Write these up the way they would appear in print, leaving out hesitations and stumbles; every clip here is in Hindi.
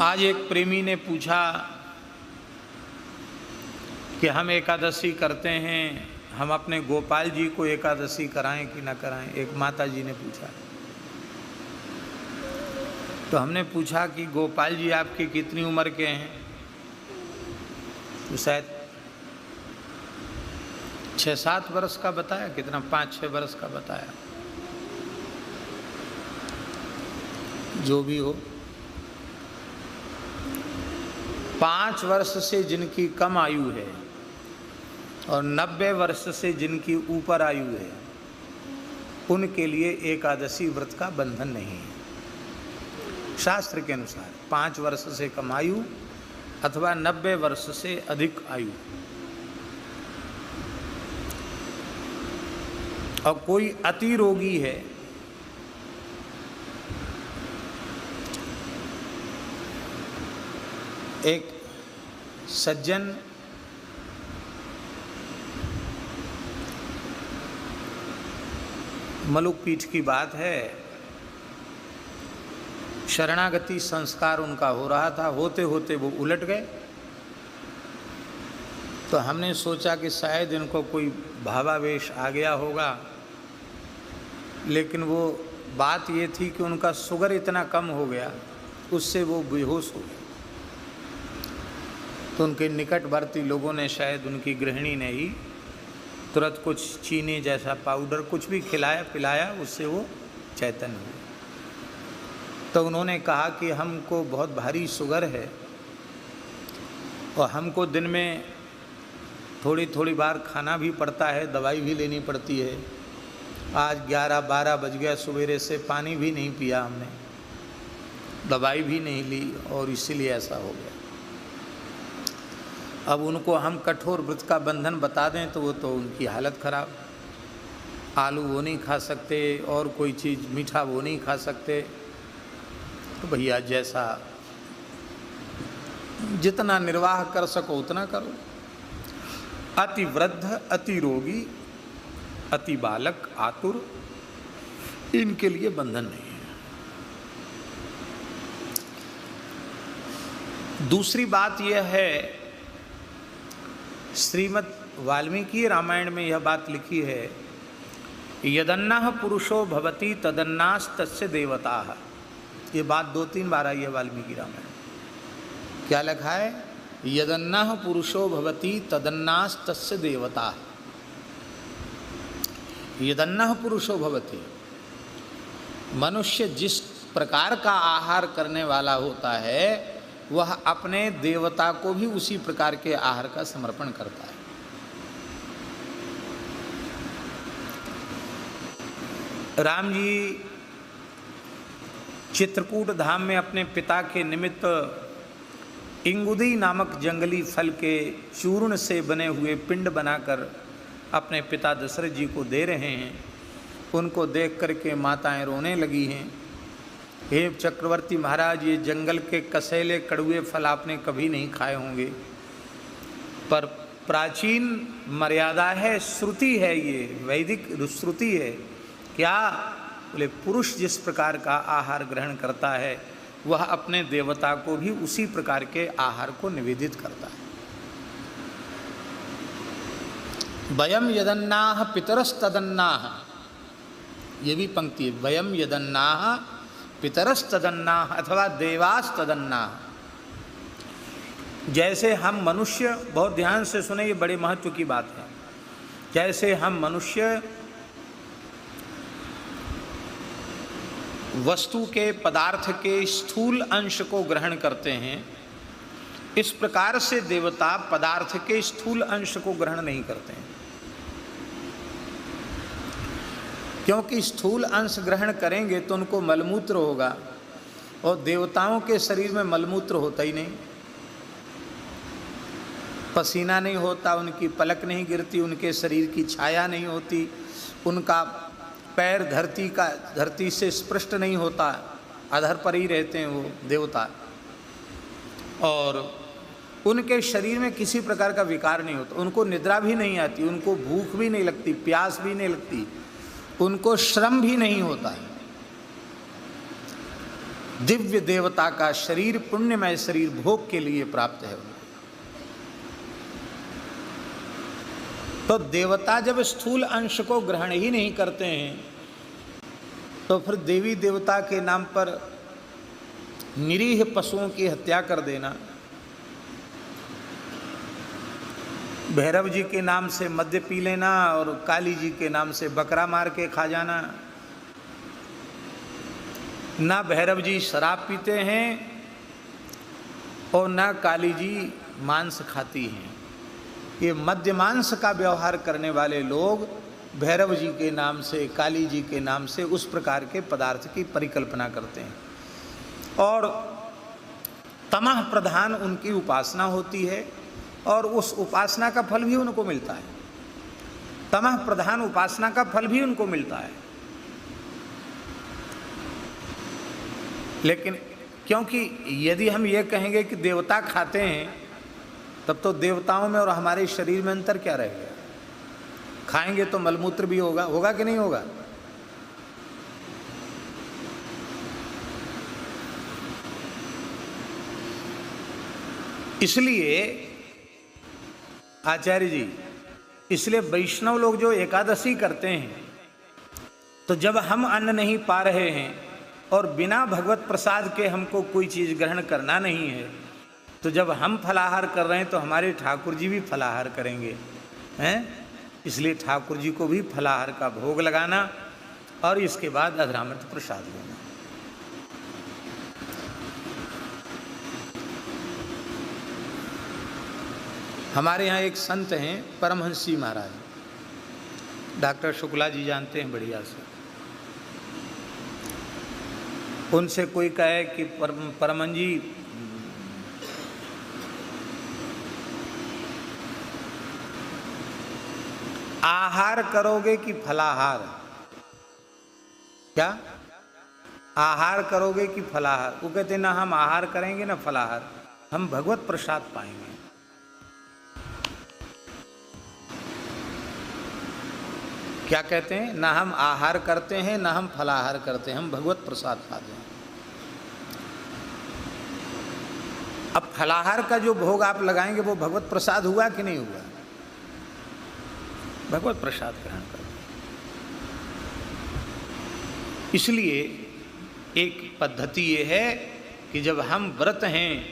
आज एक प्रेमी ने पूछा कि हम एकादशी करते हैं, हम अपने गोपाल जी को एकादशी कराएं कि ना कराएं। एक माता जी ने पूछा। तो हमने पूछा कि गोपाल जी आपकी कितनी उम्र के हैं? तो शायद 6-7 वर्ष का बताया, कितना 5-6 वर्ष का बताया, जो भी हो। 5 वर्ष से जिनकी कम आयु है और 90 वर्ष से जिनकी ऊपर आयु है, उनके लिए एकादशी व्रत का बंधन नहीं है। शास्त्र के अनुसार 5 वर्ष से कम आयु अथवा 90 वर्ष से अधिक आयु, और कोई अति रोगी है, एक सज्जन मलुक पीठ की बात है, शरणागति संस्कार उनका हो रहा था, होते होते वो उलट गए। तो हमने सोचा कि शायद इनको कोई भावावेश आ गया होगा, लेकिन वो बात ये थी कि उनका शुगर इतना कम हो गया, उससे वो बेहोश हो गए। तो उनके निकटवर्ती लोगों ने, शायद उनकी गृहिणी ने ही तुरंत कुछ चीनी जैसा पाउडर कुछ भी खिलाया पिलाया, उससे वो चैतन्य हुए। तो उन्होंने कहा कि हमको बहुत भारी शुगर है और हमको दिन में थोड़ी थोड़ी बार खाना भी पड़ता है, दवाई भी लेनी पड़ती है। आज 11-12 बज गया, सवेरे से पानी भी नहीं पिया हमने, दवाई भी नहीं ली, और इसीलिए ऐसा हो गया। अब उनको हम कठोर व्रत का बंधन बता दें तो वो तो उनकी हालत खराब। आलू वो नहीं खा सकते और कोई चीज़ मीठा वो नहीं खा सकते। तो भैया जैसा जितना निर्वाह कर सको उतना करो। अति वृद्ध, अति रोगी, अति बालक, आतुर, इनके लिए बंधन नहीं है। दूसरी बात यह है, श्रीमद् वाल्मीकि रामायण में यह बात लिखी है, यदन्नः पुरुषो भवति तदन्नास्तस्य देवताः। ये बात 2-3 बार आई है वाल्मीकि रामायण। क्या लिखा है? यदन्नः पुरुषो भवति तदन्नास्तस्य देवताः। यदन्नः पुरुषो भवति, मनुष्य जिस प्रकार का आहार करने वाला होता है, वह अपने देवता को भी उसी प्रकार के आहार का समर्पण करता है। राम जी चित्रकूट धाम में अपने पिता के निमित्त इंगुदी नामक जंगली फल के चूर्ण से बने हुए पिंड बनाकर अपने पिता दशरथ जी को दे रहे हैं। उनको देख करके माताएं रोने लगी हैं। हे चक्रवर्ती महाराज, ये जंगल के कसेले कड़ुए फल आपने कभी नहीं खाए होंगे, पर प्राचीन मर्यादा है, श्रुति है, ये वैदिक श्रुति है। क्या बोले? पुरुष जिस प्रकार का आहार ग्रहण करता है, वह अपने देवता को भी उसी प्रकार के आहार को निवेदित करता है। वयम यदन्नाः पितरस्तदन्नाः, ये भी पंक्ति है। वयम यदन्नाः पितरस्तदन्नाः अथवा देवास्तदन्नाः। जैसे हम मनुष्य, बहुत ध्यान से सुने, ये बड़े महत्व की बात है। जैसे हम मनुष्य वस्तु के, पदार्थ के स्थूल अंश को ग्रहण करते हैं, इस प्रकार से देवता पदार्थ के स्थूल अंश को ग्रहण नहीं करते हैं। क्योंकि स्थूल अंश ग्रहण करेंगे तो उनको मलमूत्र होगा, और देवताओं के शरीर में मलमूत्र होता ही नहीं, पसीना नहीं होता, उनकी पलक नहीं गिरती, उनके शरीर की छाया नहीं होती, उनका पैर धरती से स्पृष्ट नहीं होता, अधर पर ही रहते हैं वो देवता, और उनके शरीर में किसी प्रकार का विकार नहीं होता, उनको निद्रा भी नहीं आती, उनको भूख भी नहीं लगती, प्यास भी नहीं लगती, उनको श्रम भी नहीं होता है। दिव्य देवता का शरीर, पुण्यमय शरीर भोग के लिए प्राप्त है उनको। तो देवता जब स्थूल अंश को ग्रहण ही नहीं करते हैं तो फिर देवी देवता के नाम पर निरीह पशुओं की हत्या कर देना, भैरव जी के नाम से मद्य पी लेना और काली जी के नाम से बकरा मार के खा जाना। ना भैरव जी शराब पीते हैं और ना काली जी मांस खाती हैं। ये मद्य मांस का व्यवहार करने वाले लोग भैरव जी के नाम से, काली जी के नाम से उस प्रकार के पदार्थ की परिकल्पना करते हैं और तमह प्रधान उनकी उपासना होती है और उस उपासना का फल भी उनको मिलता है। तमह प्रधान उपासना का फल भी उनको मिलता है। लेकिन क्योंकि यदि हम ये कहेंगे कि देवता खाते हैं तब तो देवताओं में और हमारे शरीर में अंतर क्या रहेगा? खाएंगे तो मलमूत्र भी होगा, होगा कि नहीं होगा? इसलिए आचार्य जी, इसलिए वैष्णव लोग जो एकादशी करते हैं तो जब हम अन्न नहीं पा रहे हैं और बिना भगवत प्रसाद के हमको कोई चीज़ ग्रहण करना नहीं है, तो जब हम फलाहार कर रहे हैं तो हमारे ठाकुर जी भी फलाहार करेंगे, हैं? इसलिए ठाकुर जी को भी फलाहार का भोग लगाना और इसके बाद अधरामृत प्रसाद लेना। हमारे यहाँ एक संत हैं परमहंसी महाराज, डॉक्टर शुक्ला जी जानते हैं बढ़िया से। उनसे कोई कहे कि परमहंस जी आहार करोगे कि फलाहार? क्या आहार करोगे कि फलाहार? वो कहते ना हम आहार करेंगे ना फलाहार, हम भगवत प्रसाद पाएंगे। क्या कहते हैं? ना हम आहार करते हैं ना हम फलाहार करते हैं, हम भगवत प्रसाद पाते हैं। अब फलाहार का जो भोग आप लगाएंगे वो भगवत प्रसाद हुआ कि नहीं हुआ? भगवत प्रसाद ग्रहण कर। इसलिए एक पद्धति ये है कि जब हम व्रत हैं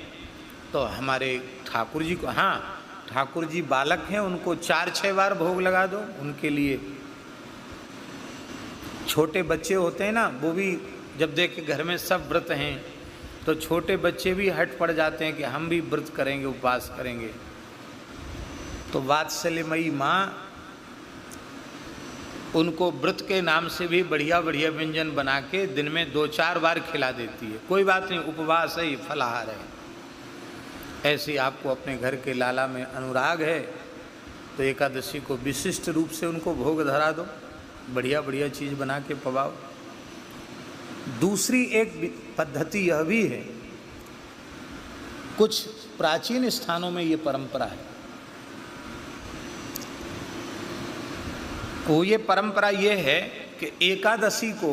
तो हमारे ठाकुर जी को, हाँ ठाकुर जी बालक हैं उनको 4-6 बार भोग लगा दो उनके लिए। छोटे बच्चे होते हैं ना, वो भी जब देख घर में सब व्रत हैं तो छोटे बच्चे भी हट पड़ जाते हैं कि हम भी व्रत करेंगे, उपवास करेंगे। तो वात्सल्यमयी माँ उनको व्रत के नाम से भी बढ़िया बढ़िया व्यंजन बना के दिन में 2-4 बार खिला देती है। कोई बात नहीं, उपवास है, फलाहार है। ऐसे आपको अपने घर के लाला में अनुराग है तो एकादशी को विशिष्ट रूप से उनको भोग धरा दो, बढ़िया बढ़िया चीज़ बना के पवाओ। दूसरी एक पद्धति यह भी है, कुछ प्राचीन स्थानों में ये परंपरा है। वो ये परंपरा ये है कि एकादशी को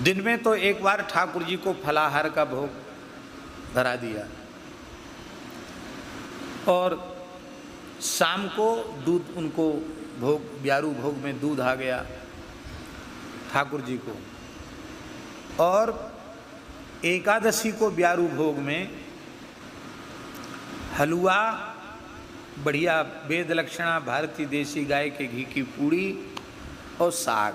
दिन में तो एक बार ठाकुर जी को फलाहार का भोग धरा दिया और शाम को दूध उनको भोग, ब्यारू भोग में दूध आ गया ठाकुर जी को, और एकादशी को ब्यारू भोग में हलवा, बढ़िया वेद लक्षणा भारतीय देसी गाय के घी की पूड़ी और साग,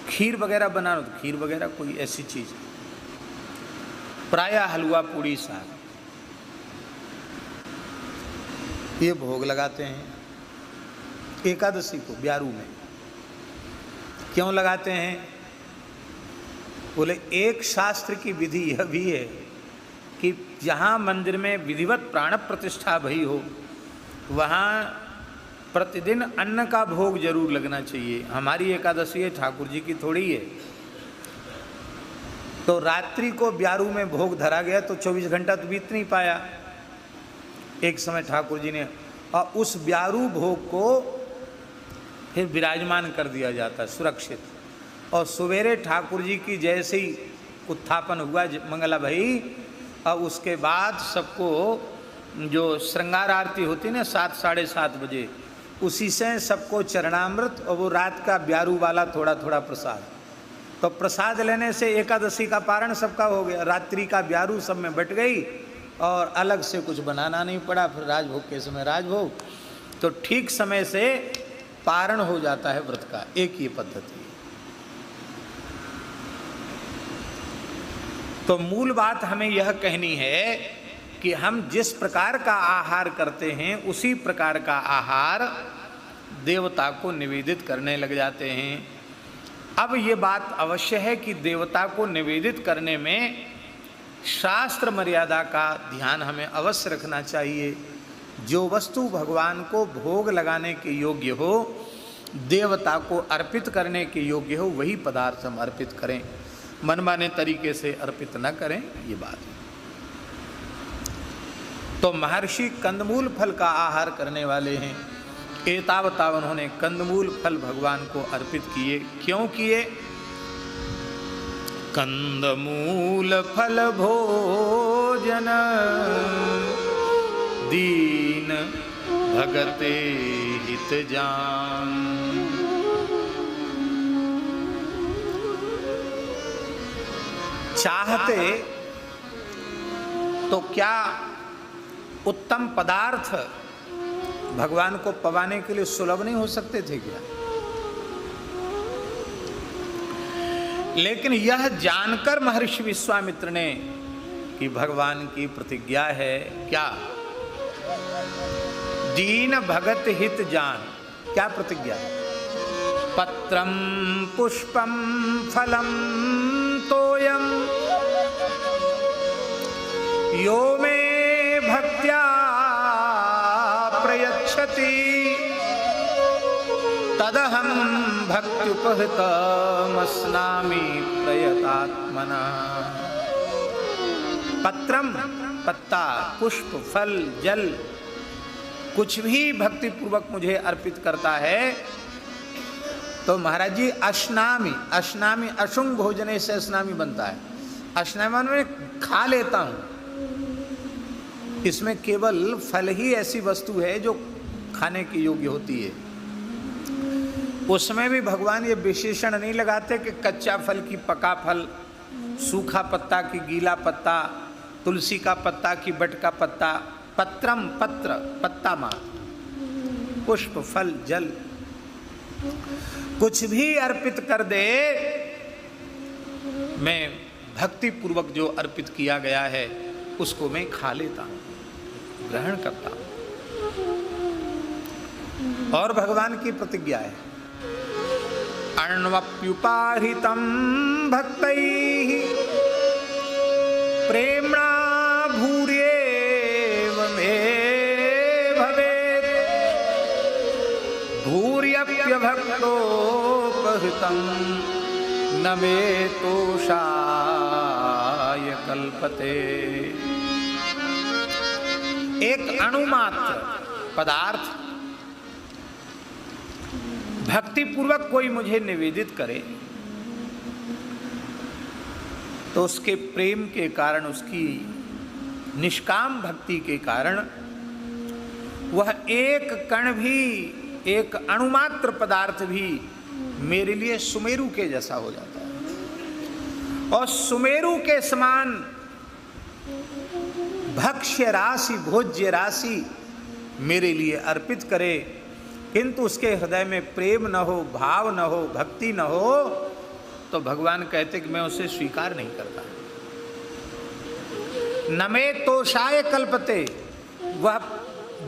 खीर वगैरह बना लो तो खीर वगैरह कोई ऐसी चीज़, प्रायः हलवा पूड़ी साग, ये भोग लगाते हैं एकादशी को ब्यारू में। क्यों लगाते हैं? बोले एक शास्त्र की विधि यह भी है कि जहाँ मंदिर में विधिवत प्राण प्रतिष्ठा भई हो वहाँ प्रतिदिन अन्न का भोग जरूर लगना चाहिए। हमारी एकादशी है, ठाकुर जी की थोड़ी है। तो रात्रि को ब्यारू में भोग धरा गया तो 24 घंटा तो बीत नहीं पाया। एक समय ठाकुर जी ने और उस ब्यारू भोग को फिर विराजमान कर दिया जाता है सुरक्षित। और सवेरे ठाकुर जी की जैसे ही उत्थापन हुआ मंगला भाई, अब उसके बाद सबको जो श्रृंगार आरती होती ना 7 साढ़े 7 बजे, उसी से सबको चरणामृत और वो रात का ब्यारू वाला थोड़ा थोड़ा प्रसाद। तो प्रसाद लेने से एकादशी का पारण सबका हो गया, रात्रि का ब्यारू सब में बट गई और अलग से कुछ बनाना नहीं पड़ा। फिर राजभोग के समय राजभोग, तो ठीक समय से पारण हो जाता है व्रत का। एक ये पद्धति है। तो मूल बात हमें यह कहनी है कि हम जिस प्रकार का आहार करते हैं उसी प्रकार का आहार देवता को निवेदित करने लग जाते हैं। अब ये बात अवश्य है कि देवता को निवेदित करने में शास्त्र मर्यादा का ध्यान हमें अवश्य रखना चाहिए। जो वस्तु भगवान को भोग लगाने के योग्य हो, देवता को अर्पित करने के योग्य हो, वही पदार्थ हम अर्पित करें, मनमाने तरीके से अर्पित न करें, ये बात है। तो महर्षि कंदमूल फल का आहार करने वाले हैं। एतावता उन्होंने कंदमूल फल भगवान को अर्पित किए। क्यों किए? कंदमूल फल भोजन दीन भगते हित जान। चाहते तो क्या उत्तम पदार्थ भगवान को पवाने के लिए सुलभ नहीं हो सकते थे क्या? लेकिन यह जानकर महर्षि विश्वामित्र ने कि भगवान की प्रतिज्ञा है क्या? दीन भगत हित जान। क्या प्रतिज्ञा? पत्रम पुष्पम फलम तोयम यो मे भक्त्या प्रयच्छति तदहं भक्त्युपहृतमस्नामि प्रयतात्मना। पत्रम पत्ता, पुष्प, फल, जल, कुछ भी भक्ति पूर्वक मुझे अर्पित करता है तो महाराज जी अश्नामि, अश्नामि अशुंग भोजने से अश्नामि बनता है। अश्नामि में खा लेता हूँ। इसमें केवल फल ही ऐसी वस्तु है जो खाने की योग्य होती है। उसमें भी भगवान ये विशेषण नहीं लगाते कि कच्चा फल की पका फल, सूखा पत्ता की गीला पत्ता, तुलसी का पत्ता की बट का पत्ता। पत्रम पत्र, पत्ता मात्र, पुष्प, फल, जल, कुछ भी अर्पित कर दे, मैं भक्ति पूर्वक जो अर्पित किया गया है उसको मैं खा लेता हूँ, ग्रहण करता हूँ। और भगवान की प्रतिज्ञा है अर्णवप्युपाहितं भक्तैः प्रेम्णा भूर्येव मे भवेत् भूर्यप्यभक्तोपहृतं न मे तोषाय कल्पते। एक अणुमात्र पदार्थ भक्ति पूर्वक कोई मुझे निवेदित करे तो उसके प्रेम के कारण, उसकी निष्काम भक्ति के कारण वह एक कण भी, एक अणुमात्र पदार्थ भी मेरे लिए सुमेरु के जैसा हो जाता है। और सुमेरु के समान भक्ष्य राशि, भोज्य राशि मेरे लिए अर्पित करे, किंतु उसके हृदय में प्रेम न हो, भाव न हो, भक्ति न हो, तो भगवान कहते कि मैं उसे स्वीकार नहीं करता। न मे तोषाय कल्पते, वह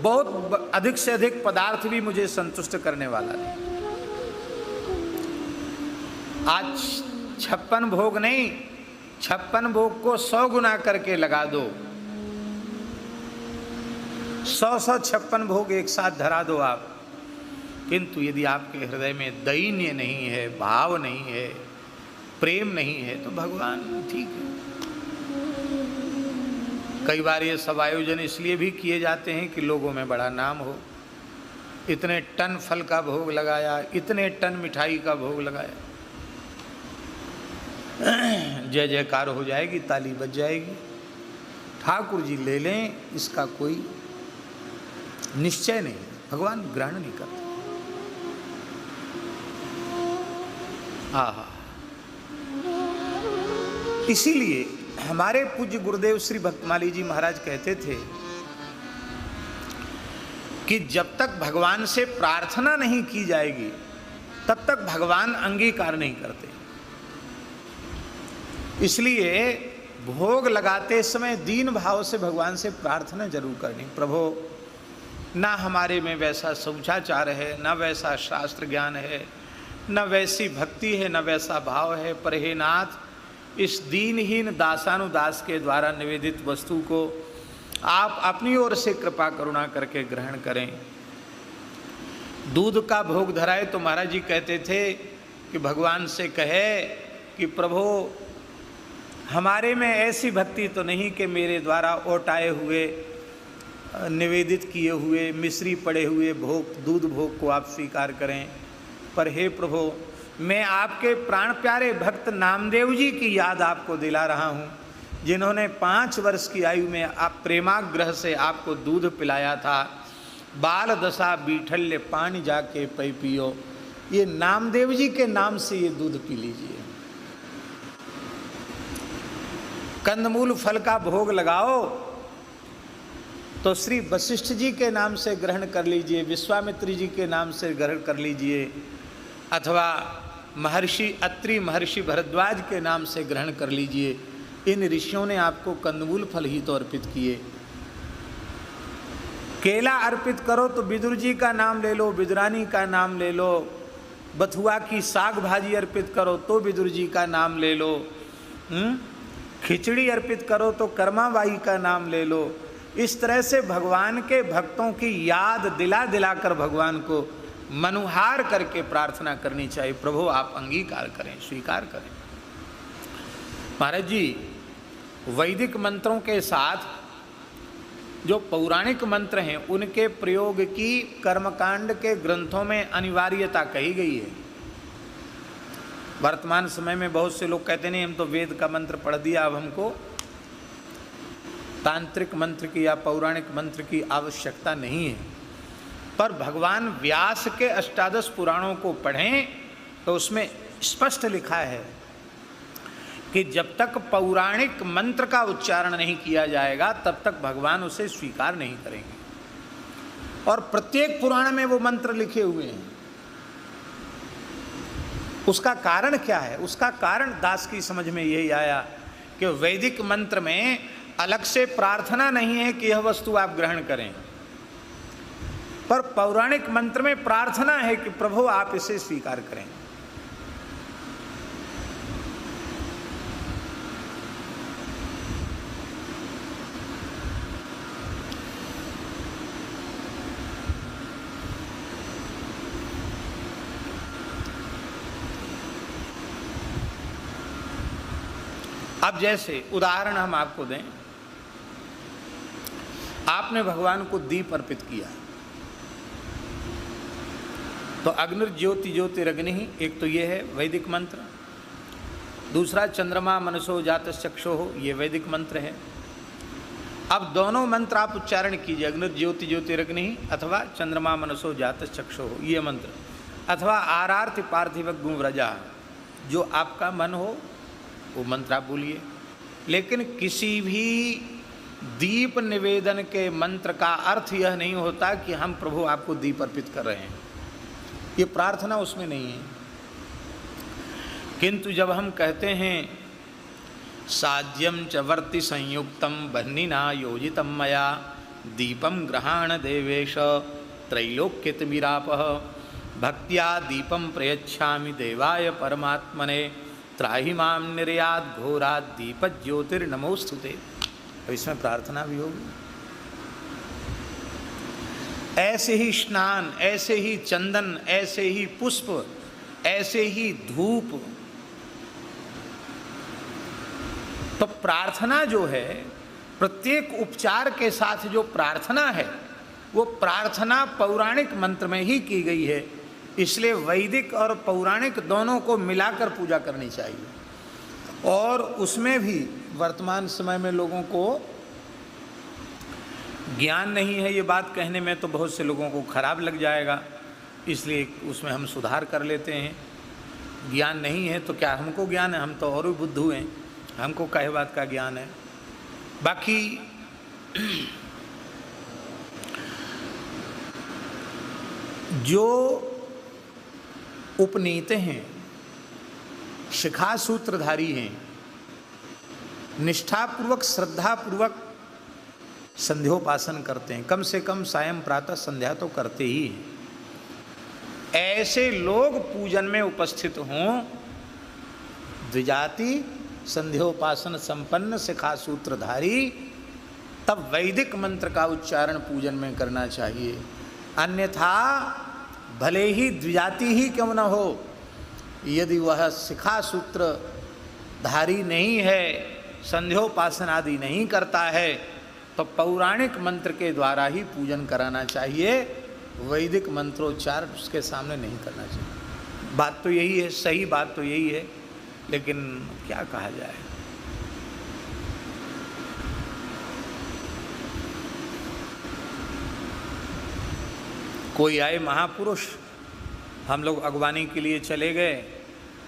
बहुत अधिक से अधिक पदार्थ भी मुझे संतुष्ट करने वाला नहीं। आज 56 भोग नहीं, 56 भोग को 100 गुना करके लगा दो, 100-156 भोग एक साथ धरा दो आप, किंतु यदि आपके हृदय में दैन्य नहीं है, भाव नहीं है, प्रेम नहीं है, तो भगवान ठीक है। कई बार ये सब आयोजन इसलिए भी किए जाते हैं कि लोगों में बड़ा नाम हो। इतने टन फल का भोग लगाया, इतने टन मिठाई का भोग लगाया। जय जयकार हो जाएगी, ताली बज जाएगी, ठाकुर जी ले लें, इसका कोई निश्चय नहीं, भगवान ग्रहण नहीं करते। आहा, इसीलिए हमारे पूज्य गुरुदेव श्री भक्तमाली जी महाराज कहते थे कि जब तक भगवान से प्रार्थना नहीं की जाएगी तब तक भगवान अंगीकार नहीं करते। इसलिए भोग लगाते समय दीन भाव से भगवान से प्रार्थना जरूर करनी, प्रभु ना हमारे में वैसा शौचाचार है, ना वैसा शास्त्र ज्ञान है, न वैसी भक्ति है, न वैसा भाव है, पर हे नाथ इस दीनहीन दासानुदास के द्वारा निवेदित वस्तु को आप अपनी ओर से कृपा करुणा करके ग्रहण करें। दूध का भोग धराए तो महाराज जी कहते थे कि भगवान से कहे कि प्रभु हमारे में ऐसी भक्ति तो नहीं कि मेरे द्वारा ओटाए हुए निवेदित किए हुए मिश्री पड़े हुए भोग दूध भोग को आप स्वीकार करें, पर हे प्रभु मैं आपके प्राण प्यारे भक्त नामदेव जी की याद आपको दिला रहा हूँ, जिन्होंने 5 वर्ष की आयु में आप प्रेमाग्रह से आपको दूध पिलाया था। बाल दशा बीठल्य पानी जाके पै पियो, ये नामदेव जी के नाम से ये दूध पी लीजिए। कंदमूल फल का भोग लगाओ तो श्री वशिष्ठ जी के नाम से ग्रहण कर लीजिए, विश्वामित्र जी के नाम से ग्रहण कर लीजिए, अथवा महर्षि अत्रि महर्षि भरद्वाज के नाम से ग्रहण कर लीजिए। इन ऋषियों ने आपको कंदमूल फल ही तो अर्पित किए। केला अर्पित करो तो विदुर जी का नाम ले लो, विदुरानी का नाम ले लो। बथुआ की साग भाजी अर्पित करो तो विदुर जी का नाम ले लो। खिचड़ी अर्पित करो तो कर्माबाई का नाम ले लो। इस तरह से भगवान के भक्तों की याद दिला दिलाकर भगवान को मनुहार करके प्रार्थना करनी चाहिए। प्रभु आप अंगीकार करें, स्वीकार करें। महाराज जी वैदिक मंत्रों के साथ जो पौराणिक मंत्र हैं उनके प्रयोग की कर्मकांड के ग्रंथों में अनिवार्यता कही गई है। वर्तमान समय में बहुत से लोग कहते नहीं हम तो वेद का मंत्र पढ़ दिया, अब हमको तांत्रिक मंत्र की या पौराणिक मंत्र की आवश्यकता नहीं है। पर भगवान व्यास के अष्टादश पुराणों को पढ़ें तो उसमें स्पष्ट लिखा है कि जब तक पौराणिक मंत्र का उच्चारण नहीं किया जाएगा तब तक भगवान उसे स्वीकार नहीं करेंगे। और प्रत्येक पुराण में वो मंत्र लिखे हुए हैं। उसका कारण क्या है? उसका कारण दास की समझ में यही आया कि वैदिक मंत्र में अलग से प्रार्थना नहीं है कि यह वस्तु आप ग्रहण करें, पर पौराणिक मंत्र में प्रार्थना है कि प्रभु आप इसे स्वीकार करें। अब जैसे उदाहरण हम आपको दें, आपने भगवान को दीप अर्पित किया तो अग्निर्ज्योति ज्योतिरग्नि, एक तो ये है वैदिक मंत्र। दूसरा चंद्रमा मनसो जातश्चक्षो हो, ये वैदिक मंत्र है। अब दोनों मंत्र आप उच्चारण कीजिए, अग्निर्ज्योति ज्योतिरग्नि अथवा चंद्रमा मनसो जातश्चक्षो हो, ये मंत्र, अथवा आरार्ति पार्थिव गुव्रजा, जो आपका मन हो वो मंत्र आप बोलिए। लेकिन किसी भी दीप निवेदन के मंत्र का अर्थ यह नहीं होता कि हम प्रभु आपको दीप अर्पित कर रहे हैं, ये प्रार्थना उसमें नहीं है। किंतु जब हम कहते हैं साध्यम च वर्ति संयुक्तम बह्निना योजितम मया दीपम ग्रहाण देवेश त्रैलोक्यतमिरापः भक्त्या दीपम प्रयच्छामि देवाय परमात्मने त्राहि माम निर्यात घोरात दीप ज्योतिर्नमोस्तुते। अब इसमें प्रार्थना भी होगी। ऐसे ही स्नान, ऐसे ही चंदन, ऐसे ही पुष्प, ऐसे ही धूप। तो प्रार्थना जो है, प्रत्येक उपचार के साथ जो प्रार्थना है वो प्रार्थना पौराणिक मंत्र में ही की गई है, इसलिए वैदिक और पौराणिक दोनों को मिलाकर पूजा करनी चाहिए। और उसमें भी वर्तमान समय में लोगों को ज्ञान नहीं है, ये बात कहने में तो बहुत से लोगों को खराब लग जाएगा, इसलिए उसमें हम सुधार कर लेते हैं। ज्ञान नहीं है तो क्या हमको ज्ञान है, हम तो और भी बुद्धू हैं, हमको कहे बात का ज्ञान है। बाकी जो उपनीत हैं, शिखा सूत्रधारी हैं, निष्ठापूर्वक श्रद्धापूर्वक संध्योपासन करते हैं, कम से कम सायं प्रातः संध्या तो करते ही हैं, ऐसे लोग पूजन में उपस्थित हों, द्विजाति संध्योपासन संपन्न शिखा सूत्रधारी, तब वैदिक मंत्र का उच्चारण पूजन में करना चाहिए। अन्यथा भले ही द्विजाति ही क्यों न हो, यदि वह शिखा सूत्रधारी नहीं है, संध्योपासन आदि नहीं करता है, तो पौराणिक मंत्र के द्वारा ही पूजन कराना चाहिए, वैदिक मंत्रोच्चार उसके सामने नहीं करना चाहिए। बात तो यही है, सही बात तो यही है, लेकिन क्या कहा जाए। कोई आए महापुरुष, हम लोग अगवानी के लिए चले गए,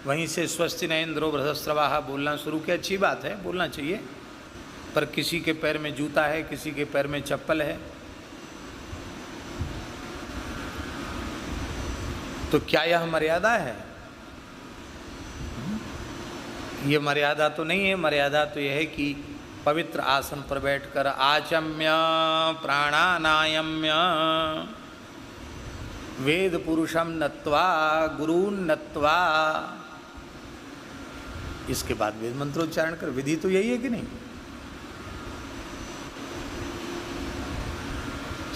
वहीं से स्वस्ति न इंद्रो बृहस्रवाहा बोलना शुरू किया। अच्छी बात है, बोलना चाहिए, पर किसी के पैर में जूता है, किसी के पैर में चप्पल है, तो क्या यह मर्यादा है? ये मर्यादा तो नहीं है। मर्यादा तो यह है कि पवित्र आसन पर बैठकर आचम्य प्राणानायम्य वेद पुरुषम नत्वा गुरून् नत्वा, इसके बाद वेद मंत्रोच्चारण कर। विधि तो यही है कि नहीं?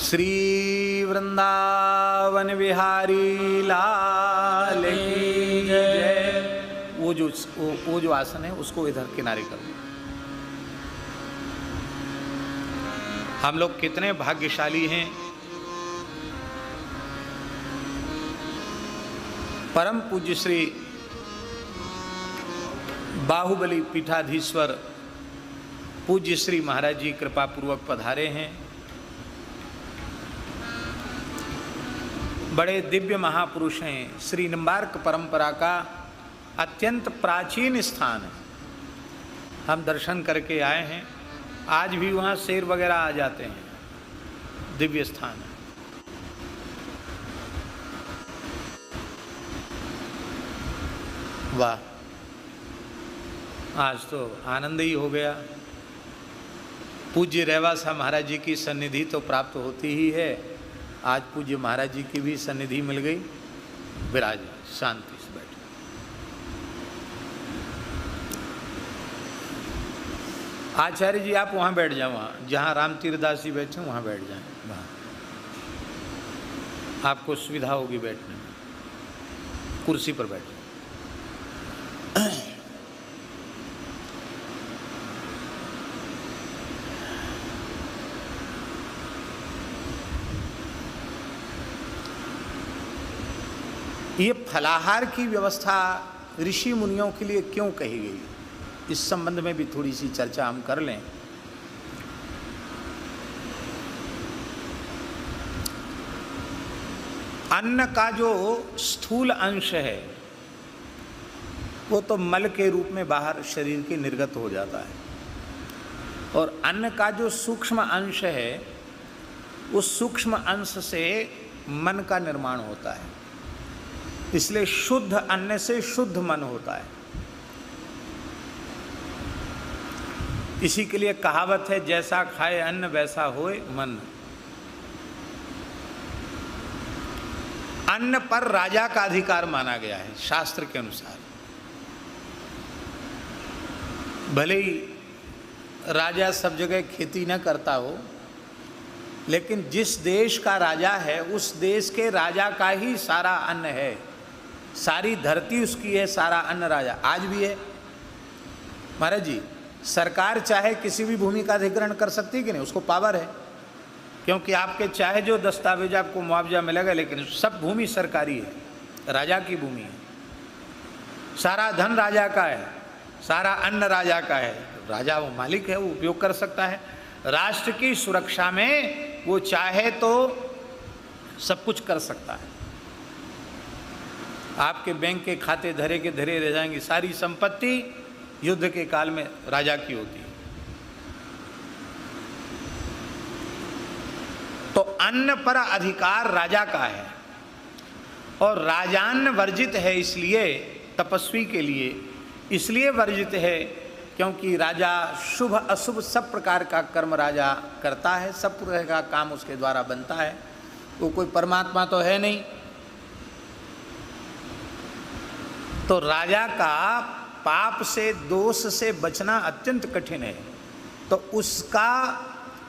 श्री वृंदावन विहारी लाल की जय। वो जो आसन है उसको इधर किनारे कर दो। हम लोग कितने भाग्यशाली हैं, परम पूज्य श्री बाहुबली पीठाधीश्वर पूज्य श्री महाराज जी कृपा पूर्वक पधारे हैं। बड़े दिव्य महापुरुष हैं। श्री निम्बार्क परंपरा का अत्यंत प्राचीन स्थान है, हम दर्शन करके आए हैं। आज भी वहाँ शेर वगैरह आ जाते हैं, दिव्य स्थान है। वाह, आज तो आनंद ही हो गया। पूज्य रेवासा महाराज जी की सन्निधि तो प्राप्त होती ही है, आज पूज्य महाराज जी की भी सन्निधि मिल गई। विराज शांति से बैठे। आचार्य जी आप वहाँ बैठ जाओ, वहाँ जहाँ राम तीरदास जी बैठे वहाँ बैठ जाएं, वहाँ आपको सुविधा होगी बैठने में, कुर्सी पर बैठे। ये फलाहार की व्यवस्था ऋषि मुनियों के लिए क्यों कही गई, इस संबंध में भी थोड़ी सी चर्चा हम कर लें। अन्न का जो स्थूल अंश है वो तो मल के रूप में बाहर शरीर के निर्गत हो जाता है, और अन्न का जो सूक्ष्म अंश है उस सूक्ष्म अंश से मन का निर्माण होता है। इसलिए शुद्ध अन्न से शुद्ध मन होता है। इसी के लिए कहावत है, जैसा खाए अन्न वैसा होए मन। अन्न पर राजा का अधिकार माना गया है शास्त्र के अनुसार। भले ही राजा सब जगह खेती न करता हो, लेकिन जिस देश का राजा है उस देश के राजा का ही सारा अन्न है, सारी धरती उसकी है, सारा अन्न राजा। आज भी है महाराज जी। सरकार चाहे किसी भी भूमि का अधिग्रहण कर सकती है कि नहीं, उसको पावर है। क्योंकि आपके चाहे जो दस्तावेज आपको मुआवजा मिलेगा, लेकिन सब भूमि सरकारी है, राजा की भूमि है, सारा धन राजा का है, सारा अन्न राजा का है, राजा वो मालिक है, वो उपयोग कर सकता है। राष्ट्र की सुरक्षा में वो चाहे तो सब कुछ कर सकता है। आपके बैंक के खाते धरे के धरे रह जाएंगे, सारी संपत्ति युद्ध के काल में राजा की होती है। तो अन्न पर अधिकार राजा का है और राजान्न वर्जित है, इसलिए तपस्वी के लिए इसलिए वर्जित है क्योंकि राजा शुभ अशुभ सब प्रकार का कर्म राजा करता है, सब प्रकार का काम उसके द्वारा बनता है। वो कोई परमात्मा तो है नहीं। तो राजा का पाप से दोष से बचना अत्यंत कठिन है। तो उसका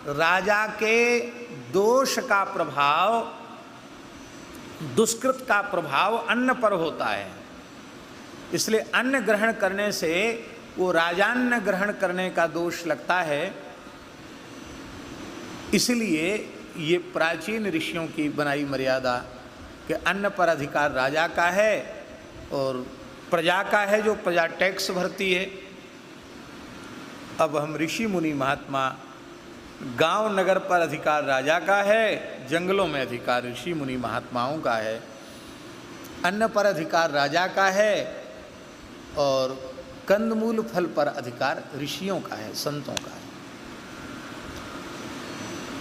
राजा के दोष का प्रभाव, दुष्कृत का प्रभाव अन्न पर होता है। इसलिए अन्न ग्रहण करने से वो राजान्न ग्रहण करने का दोष लगता है। इसलिए ये प्राचीन ऋषियों की बनाई मर्यादा कि अन्न पर अधिकार राजा का है और प्रजा का है, जो प्रजा टैक्स भरती है। अब हम ऋषि मुनि महात्मा, गांव नगर पर अधिकार राजा का है, जंगलों में अधिकार ऋषि मुनि महात्माओं का है। अन्न पर अधिकार राजा का है और कंदमूल फल पर अधिकार ऋषियों का है, संतों का है।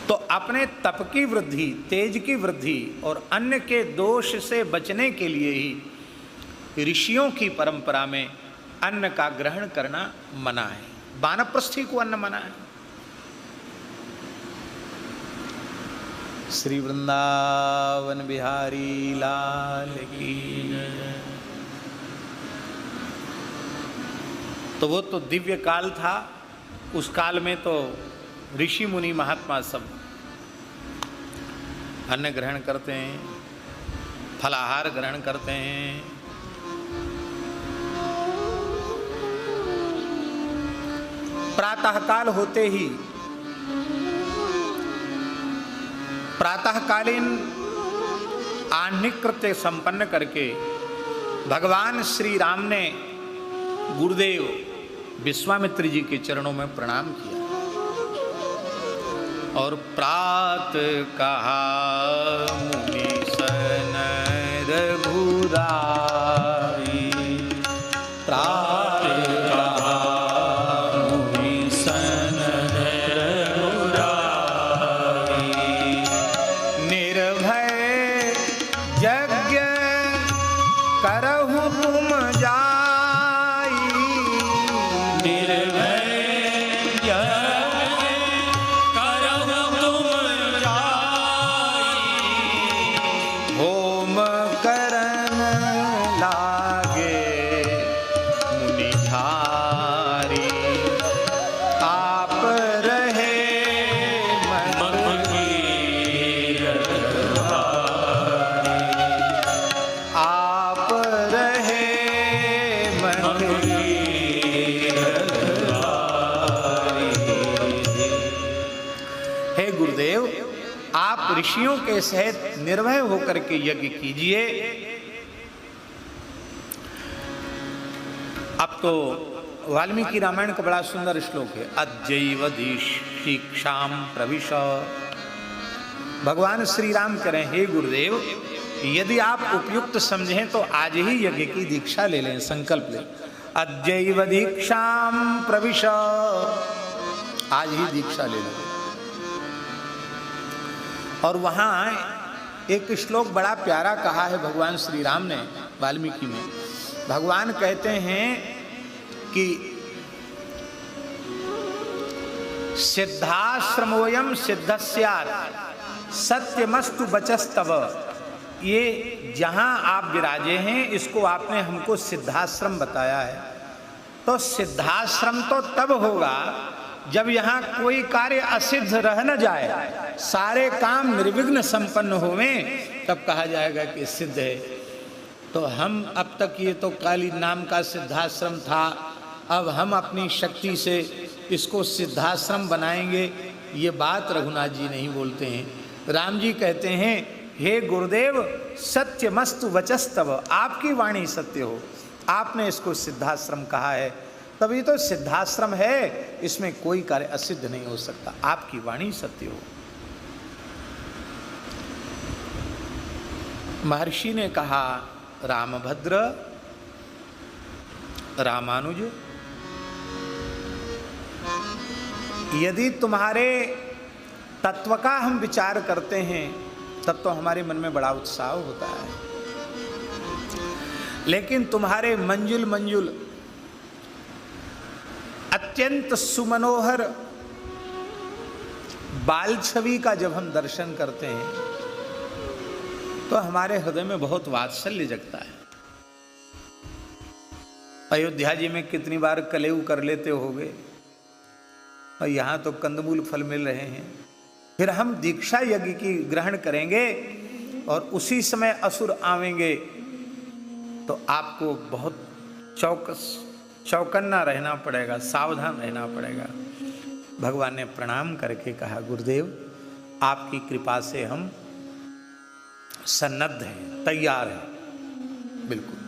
तो अपने तप की वृद्धि, तेज की वृद्धि और अन्न के दोष से बचने के लिए ही ऋषियों की परंपरा में अन्न का ग्रहण करना मना है। वानप्रस्थी को अन्न मना है। श्री वृंदावन बिहारी लाल की। तो वो तो दिव्य काल था। उस काल में तो ऋषि मुनि महात्मा सब अन्न ग्रहण करते हैं, फलाहार ग्रहण करते हैं। प्रातःकाल होते ही प्रातःकालीन आह्निक कृत्य संपन्न करके भगवान श्री राम ने गुरुदेव विश्वामित्र जी के चरणों में प्रणाम किया और प्रात कहा मुनि सन रघुराई। प्रात कहा मुनि सन रघुराई। निर्भय यज्ञ करहु तुम जाई। निर्भय ऋषियों के सहित निर्भय होकर के यज्ञ कीजिए। अब तो वाल्मीकि रामायण का बड़ा सुंदर श्लोक है, अद्यैव दीक्षाम प्रविश। भगवान श्री राम करें, हे गुरुदेव, यदि आप उपयुक्त समझें तो आज ही यज्ञ की दीक्षा ले लें, संकल्प लें। अद्यैव दीक्षाम प्रविश, आज ही दीक्षा ले लें। और वहाँ एक श्लोक बड़ा प्यारा कहा है भगवान श्री राम ने वाल्मीकि में। भगवान कहते हैं कि सिद्धाश्रमोयम सिद्धस्यात् सत्यमस्तु वचस्तव। ये जहाँ आप विराजे हैं, इसको आपने हमको सिद्धाश्रम बताया है। तो सिद्धाश्रम तो तब होगा जब यहाँ कोई कार्य असिद्ध रह न जाए, सारे काम निर्विघ्न संपन्न होवें, तब कहा जाएगा कि सिद्ध है। तो हम अब तक ये तो काली नाम का सिद्धाश्रम था, अब हम अपनी शक्ति से इसको सिद्धाश्रम बनाएंगे, ये बात रघुनाथ जी नहीं बोलते हैं। राम जी कहते हैं, हे गुरुदेव सत्यमस्तु वचस्तव, आपकी वाणी सत्य हो। आपने इसको सिद्धाश्रम कहा है, तभी तो सिद्धाश्रम है, इसमें कोई कार्य असिद्ध नहीं हो सकता। आपकी वाणी सत्य हो। महर्षि ने कहा, रामभद्र रामानुज, यदि तुम्हारे तत्व का हम विचार करते हैं तब तो हमारे मन में बड़ा उत्साह होता है, लेकिन तुम्हारे मंजुल मंजुल अत्यंत सुमनोहर बाल छवि का जब हम दर्शन करते हैं तो हमारे हृदय में बहुत वात्सल्य जगता है। अयोध्या जी में कितनी बार कलेऊ कर लेते होगे, और यहाँ तो कंदमूल फल मिल रहे हैं। फिर हम दीक्षा यज्ञ की ग्रहण करेंगे और उसी समय असुर आवेंगे तो आपको बहुत चौकन्ना रहना पड़ेगा, सावधान रहना पड़ेगा। भगवान ने प्रणाम करके कहा, गुरुदेव आपकी कृपा से हम सन्नद्ध हैं, तैयार हैं, बिल्कुल।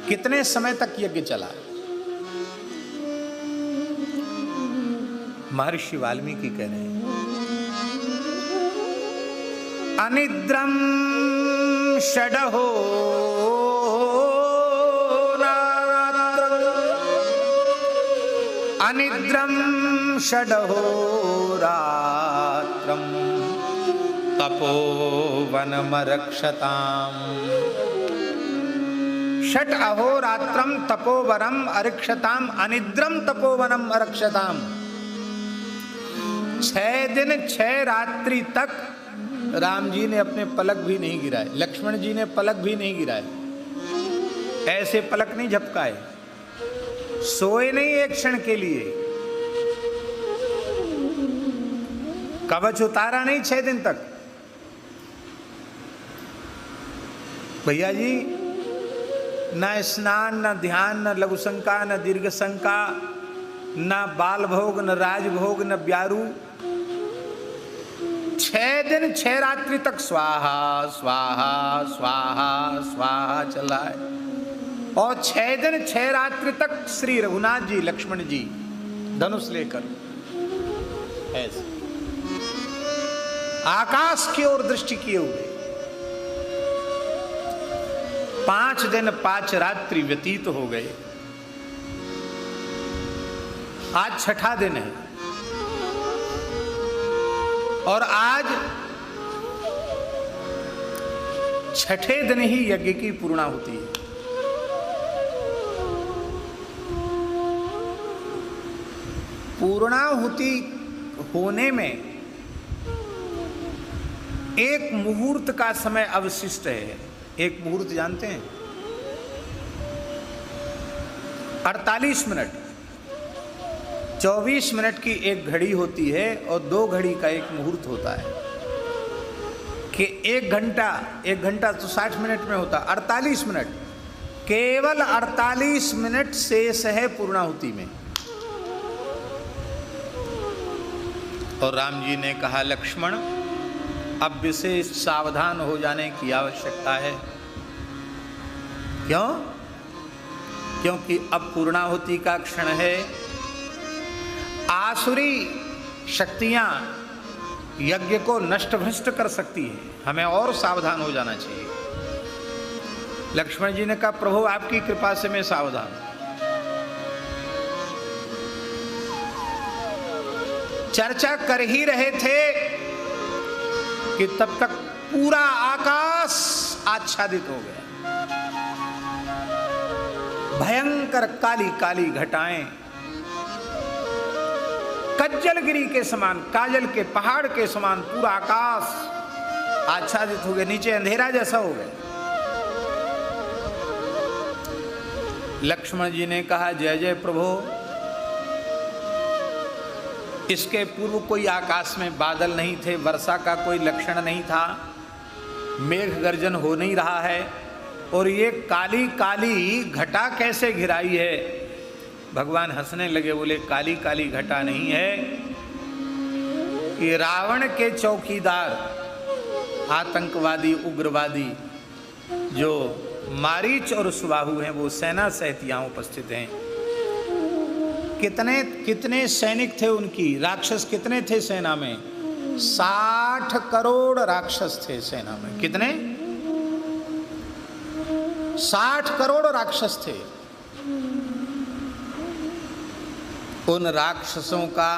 कितने समय तक यज्ञ चला? महर्षि वाल्मीकि कह रहे हैं, अनिद्रम षडहो अनिद्रम षडहो रात्रम तपोवनमरक्षताम्। षट अहोरात्रम तपोवनम अरक्षताम अनिद्रम तपोवनम अरक्षताम। 6 दिन 6 रात्रि तक राम जी ने अपने पलक भी नहीं गिराए, लक्ष्मण जी ने पलक भी नहीं गिराए, ऐसे पलक नहीं झपकाए, सोए नहीं एक क्षण के लिए, कवच उतारा नहीं 6 दिन तक। भैया जी, न स्नान, न ध्यान, न लघु शंका, न दीर्घ शंका, न बाल भोग, न राजभोग, न ब्यारू। 6 दिन 6 रात्रि तक स्वाहा स्वाहा स्वाहा स्वाहा चला है। और 6 दिन 6 रात्रि तक श्री रघुनाथ जी, लक्ष्मण जी धनुष लेकर ऐसे आकाश की ओर दृष्टि किए हुए 5 दिन 5 रात्रि व्यतीत हो गए। आज 6ठा दिन है और आज 6ठे दिन ही यज्ञ की पूर्णाहुति है। पूर्णाहुति होने में एक मुहूर्त का समय अवशिष्ट है। एक मुहूर्त जानते हैं? 48 मिनट, 24 मिनट की एक घड़ी होती है और 2 घड़ी का एक मुहूर्त होता है कि 1 घंटा तो 60 मिनट में होता, 48 मिनट, केवल 48 मिनट शेष है पूर्णाहुति में। और राम जी ने कहा, लक्ष्मण अब विशेष सावधान हो जाने की आवश्यकता है। क्यों? क्योंकि अब पूर्णाहुति का क्षण है। आसुरी शक्तियां यज्ञ को नष्ट भ्रष्ट कर सकती हैं, हमें और सावधान हो जाना चाहिए। लक्ष्मण जी ने कहा, प्रभु आपकी कृपा से मैं सावधान। चर्चा कर ही रहे थे कि तब तक पूरा आकाश आच्छादित हो गया। भयंकर काली काली घटाएं कज्जलगिरी के समान, काजल के पहाड़ के समान पूरा आकाश आच्छादित हो गया, नीचे अंधेरा जैसा हो गया। लक्ष्मण जी ने कहा, जय जय प्रभु। इसके पूर्व कोई आकाश में बादल नहीं थे, वर्षा का कोई लक्षण नहीं था, मेघ गर्जन हो नहीं रहा है, और ये काली काली घटा कैसे घिराई है? भगवान हंसने लगे, बोले काली काली घटा नहीं है, ये रावण के चौकीदार आतंकवादी उग्रवादी जो मारीच और सुबाहु हैं वो सेना सहित यहाँ उपस्थित हैं। कितने कितने सैनिक थे उनकी, राक्षस कितने थे सेना में? 60 करोड़ राक्षस थे सेना में। कितने? 60 करोड़ राक्षस थे। उन राक्षसों का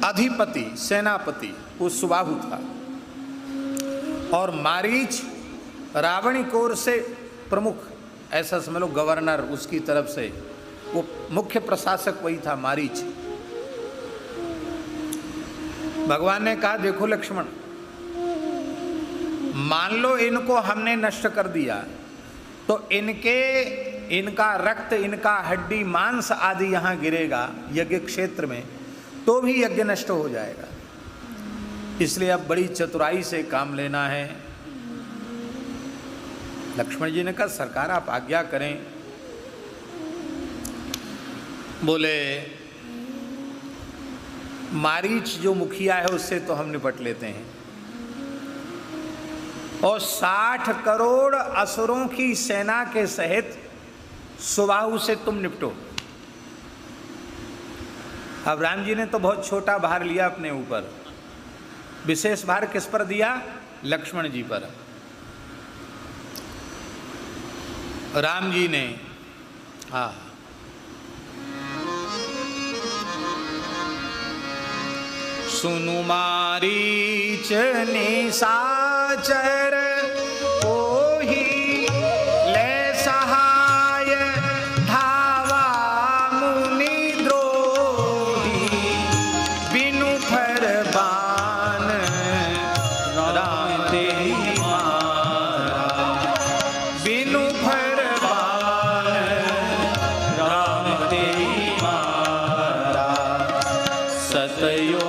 अधिपति सेनापति वो सुबाहु था और मारीच रावणी कोर से प्रमुख, ऐसा समझ लो गवर्नर, उसकी तरफ से वो मुख्य प्रशासक वही था मारीच। भगवान ने कहा देखो लक्ष्मण, मान लो इनको हमने नष्ट कर दिया तो इनका रक्त, इनका हड्डी मांस आदि यहाँ गिरेगा यज्ञ क्षेत्र में, तो भी यज्ञ नष्ट हो जाएगा। इसलिए अब बड़ी चतुराई से काम लेना है। लक्ष्मण जी ने कहा सरकार आप आज्ञा करें। बोले मारीच जो मुखिया है उससे तो हम निपट लेते हैं, और 60 करोड़ असुरों की सेना के सहित सुबाहु से तुम निपटो। अब राम जी ने तो बहुत छोटा भार लिया अपने ऊपर, विशेष भार किस पर दिया? लक्ष्मण जी पर। राम जी ने सुनु मारीच निशाचर ओहि ले सहाय धावा मुनि द्रोही बिनु फर बान राम तेहि मारा बिनु फर बान राम तेहि मारा सतयो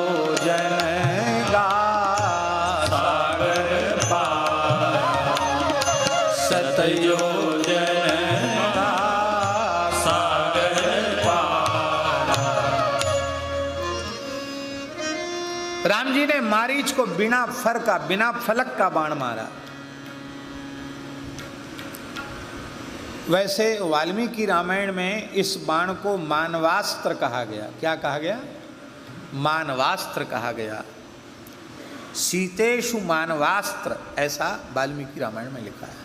राम जी ने मारीच को बिना फर का, बिना फलक का बाण मारा। वैसे वाल्मीकि रामायण में इस बाण को मानवास्त्र कहा गया। क्या कहा गया? मानवास्त्र कहा गया। सीतेषु मानवास्त्र, ऐसा वाल्मीकि रामायण में लिखा है।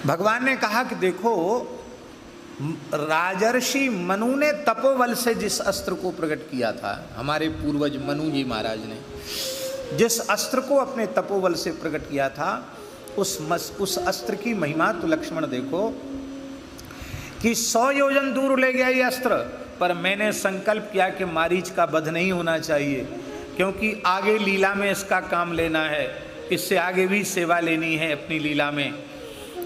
भगवान ने कहा कि देखो, राजर्षि मनु ने तपोबल से जिस अस्त्र को प्रकट किया था, हमारे पूर्वज मनु जी महाराज ने जिस अस्त्र को अपने तपोबल से प्रकट किया था, उस अस्त्र की महिमा तो लक्ष्मण देखो कि 100 योजन दूर ले गया ये अस्त्र। पर मैंने संकल्प किया कि मारीच का वध नहीं होना चाहिए, क्योंकि आगे लीला में इसका काम लेना है, इससे आगे भी सेवा लेनी है अपनी लीला में।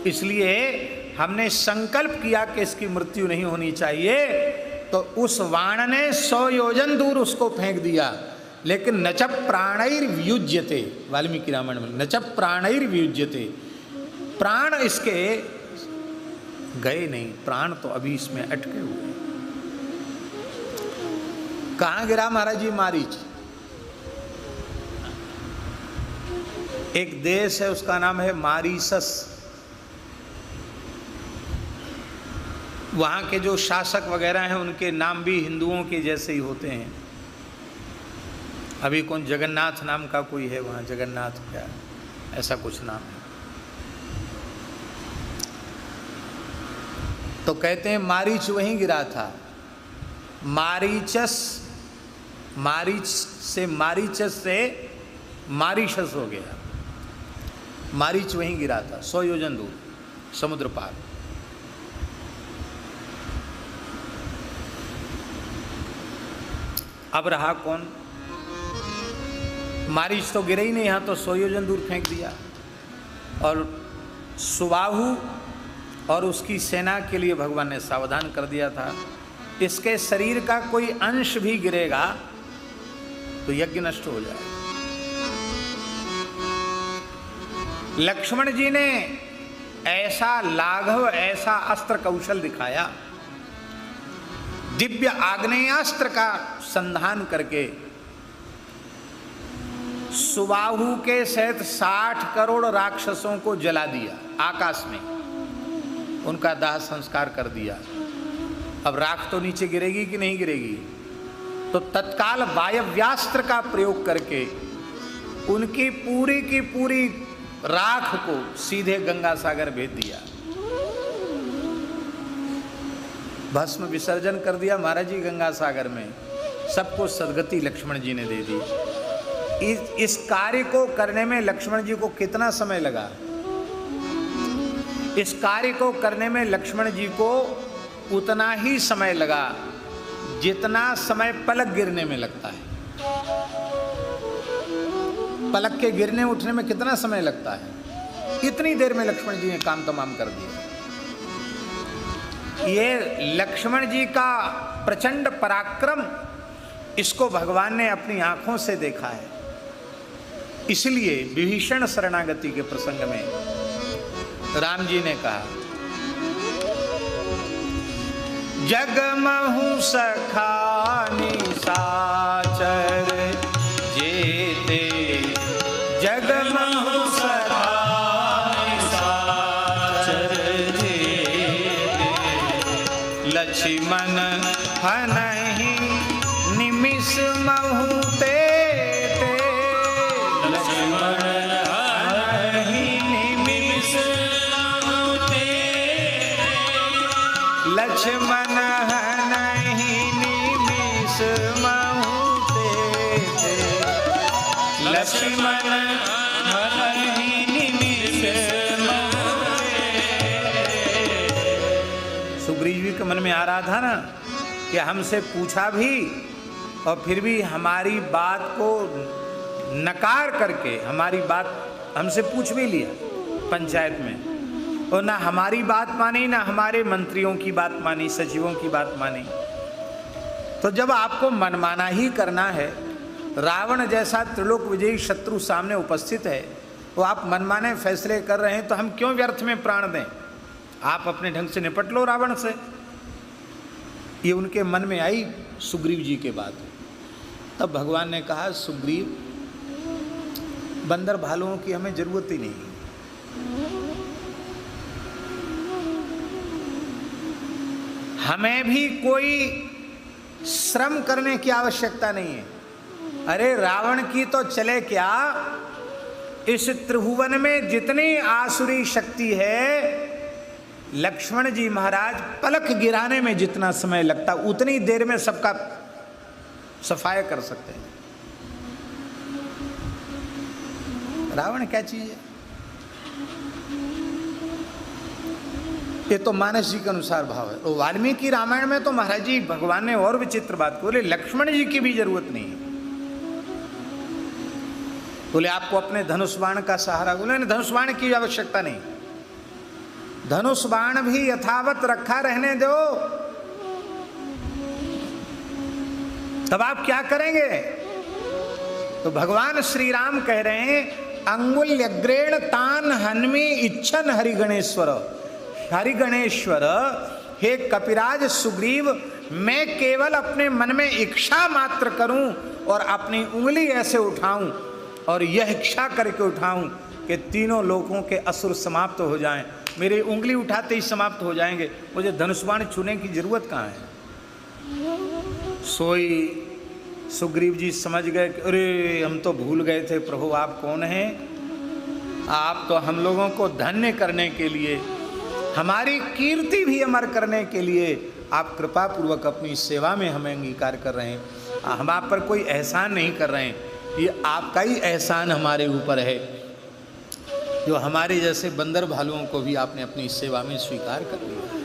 इसलिए हमने संकल्प किया कि इसकी मृत्यु नहीं होनी चाहिए। तो उस वाण ने 100 योजन दूर उसको फेंक दिया, लेकिन नच प्राणैर्व्युज्यते, वाल्मीकि रामायण में नच प्राणैर्व्युज्यते, प्राण इसके गए नहीं, प्राण तो अभी इसमें अटके हुए। कहाँ गिरा महाराज जी मारीच? एक देश है उसका नाम है मारीसस। वहाँ के जो शासक वगैरह हैं उनके नाम भी हिंदुओं के जैसे ही होते हैं। अभी कौन जगन्नाथ नाम का कोई है वहाँ, जगन्नाथ क्या ऐसा कुछ नाम है। तो कहते हैं मारीच वहीं गिरा था। मारीच से मारीशस हो गया। मारीच वहीं गिरा था 100 योजन दूर समुद्र पार। अब रहा कौन? मारीच तो गिरे ही नहीं, यहाँ तो 100 योजन दूर फेंक दिया। और सुबाहु और उसकी सेना के लिए भगवान ने सावधान कर दिया था, इसके शरीर का कोई अंश भी गिरेगा तो यज्ञ नष्ट हो जाएगा। लक्ष्मण जी ने ऐसा लाघव, ऐसा अस्त्र कौशल दिखाया, दिव्य आग्नेयास्त्र का संधान करके सुबाहु के सहित 60 करोड़ राक्षसों को जला दिया आकाश में, उनका दाह संस्कार कर दिया। अब राख तो नीचे गिरेगी कि नहीं गिरेगी? तो तत्काल वायव्यास्त्र का प्रयोग करके उनकी पूरी की पूरी राख को सीधे गंगा सागर भेज दिया, भस्म विसर्जन कर दिया महाराज जी गंगा सागर में। सबको सदगति लक्ष्मण जी ने दे दी। इस कार्य को करने में लक्ष्मण जी को कितना समय लगा? इस कार्य को करने में लक्ष्मण जी को उतना ही समय लगा जितना समय पलक गिरने में लगता है। पलक के गिरने उठने में कितना समय लगता है? इतनी देर में लक्ष्मण जी ने काम तमाम कर दिया। ये लक्ष्मण जी का प्रचंड पराक्रम, इसको भगवान ने अपनी आंखों से देखा है। इसलिए विभीषण शरणागति के प्रसंग में राम जी ने कहा, जगमहु सखा निशाचर जेते, जगमहु सखा निशाचर जेते, लक्ष्मण हनहि निमिष महु तेते, लक्ष्मण हनहि निमिष महु तेते, लक्ष्मण हनहि निमिष महु तेते, लक्ष्मण हनहि निमिष महु तेते। सुग्रीव जी के मन में आ रहा था ना कि हमसे पूछा भी और फिर भी हमारी बात को नकार करके, हमारी बात हमसे पूछ भी लिया पंचायत में, और ना हमारी बात मानी, ना हमारे मंत्रियों की बात मानी, सचिवों की बात मानी। तो जब आपको मनमाना ही करना है, रावण जैसा त्रिलोक विजयी शत्रु सामने उपस्थित है, तो आप मनमाने फैसले कर रहे हैं, तो हम क्यों व्यर्थ में प्राण दें? आप अपने ढंग से निपट लो रावण से। ये उनके मन में आई सुग्रीव जी के बाद। तब भगवान ने कहा, सुग्रीव, बंदर भालुओं की हमें जरूरत ही नहीं, हमें भी कोई श्रम करने की आवश्यकता नहीं है। अरे रावण की तो चले क्या, इस त्रिभुवन में जितनी आसुरी शक्ति है, लक्ष्मण जी महाराज पलक गिराने में जितना समय लगता उतनी देर में सबका सफाया कर सकते हैं। रावण क्या चीज है? ये तो मानस जी के अनुसार भाव है। तो वाल्मीकि रामायण में तो महाराज जी भगवान ने और विचित्र बात बोले, लक्ष्मण जी की भी जरूरत नहीं है। बोले आपको अपने धनुष बाण का सहारा, बोले धनुष बाण की आवश्यकता नहीं, धनुष बाण भी यथावत रखा रहने दो। तब आप क्या करेंगे? तो भगवान श्री राम कह रहे हैं, अंगुल्यग्रेण तान हन्मी इच्छन हरिगणेश्वर। हरिगणेश्वर, हे कपिराज सुग्रीव, मैं केवल अपने मन में इच्छा मात्र करूं और अपनी उंगली ऐसे उठाऊं और यह इच्छा करके उठाऊं कि तीनों लोगों के असुर समाप्त हो जाएं। मेरी उंगली उठाते ही समाप्त हो जाएंगे, मुझे धनुष बाण छूने की जरूरत कहाँ है? सोई सुग्रीव जी समझ गए कि अरे हम तो भूल गए थे, प्रभु आप कौन हैं? आप तो हम लोगों को धन्य करने के लिए, हमारी कीर्ति भी अमर करने के लिए आप कृपा पूर्वक अपनी सेवा में हमें अंगीकार कर रहे हैं। हम आप पर कोई एहसान नहीं कर रहे हैं, ये आपका ही एहसान हमारे ऊपर है, जो हमारे जैसे बंदर भालुओं को भी आपने अपनी सेवा में स्वीकार कर लिया है।